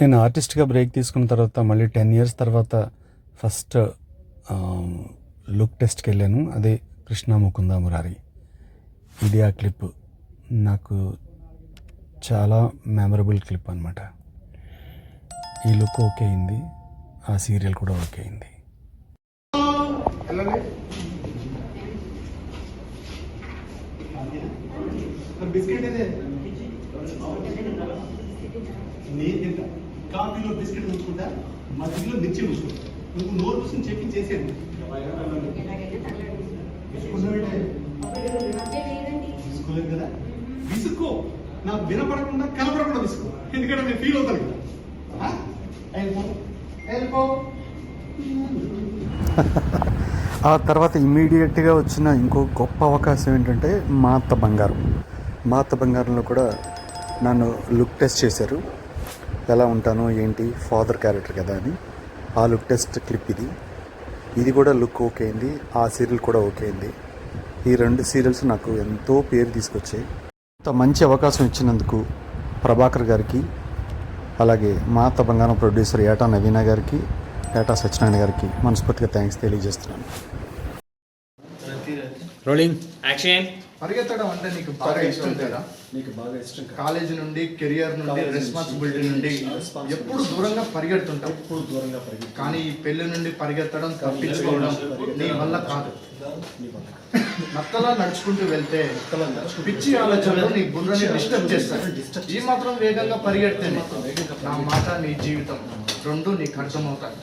నేను ఆర్టిస్ట్గా బ్రేక్ తీసుకున్న తర్వాత మళ్ళీ 10 ఇయర్స్ తర్వాత ఫస్ట్ లుక్ టెస్ట్కి వెళ్ళాను. అదే కృష్ణ ముకుంద మురారి. ఇది ఆ క్లిప్ నాకు చాలా మెమరబుల్ క్లిప్ అనమాట. ఈ లుక్ ఓకే అయింది, ఆ సీరియల్ కూడా ఓకే అయింది. బిస్కెట్ ಇದೆ నేను తింటా కాఫీలో బిస్కెట్ ఉంచుకుంటా మధ్యలో మిర్చి ఉంచుకుంటా నువ్వు నోరు చూసి చెప్పి చేసేది తీసుకోలేదు కదా విసుకో నాకు వినపడకుండా కనపడకుండా విసుకో ఎందుకంటే నేను ఫీల్ అవుతాను కదా వెళ్ళిపో ఆ తర్వాత ఇమ్మీడియట్గా వచ్చిన ఇంకో గొప్ప అవకాశం ఏంటంటే మా అత్త బంగారంలో కూడా నన్ను లుక్ టెస్ట్ చేశారు. ఎలా ఉంటానో ఏంటి, ఫాదర్ క్యారెక్టర్ కదా అని. ఆ లుక్ టెస్ట్ క్లిప్ ఇది కూడా లుక్ ఓకే అయింది, ఆ సీరియల్ కూడా ఓకే అయింది. ఈ 2 సీరియల్స్ నాకు ఎంతో పేరు తీసుకొచ్చాయి. ఇంత మంచి అవకాశం ఇచ్చినందుకు ప్రభాకర్ గారికి, అలాగే మా అత్త బంగారం ప్రొడ్యూసర్ ఏటా నవీన గారికి, ఏటా సత్యనారాయణ గారికి మనస్ఫూర్తిగా థ్యాంక్స్ తెలియజేస్తున్నాను. Rolling action. పరిగెత్తడం అంటే నీకు బాగా ఇష్టం కదా? నీకు బాగా ఇష్టం. కాలేజీ నుండి, కెరియర్ నుండి, రెస్పాన్సిబిలిటీ నుండి ఎప్పుడు దూరంగా పరిగెడుతుంటాం. కానీ ఈ పెళ్లి నుండి పరిగెత్తడం, తప్పించుకోవడం నీ వల్ల కాదు. నత్తలా నడుచుకుంటూ వెళ్తే పిచ్చి ఆలోచనలు నీ బుర్రని డిస్టర్బ్ చేస్తాయి. ఈ మాత్రం వేగంగా పరిగెడితే నా మాట, నీ జీవితం 2 నీకు అర్థమవుతాయి.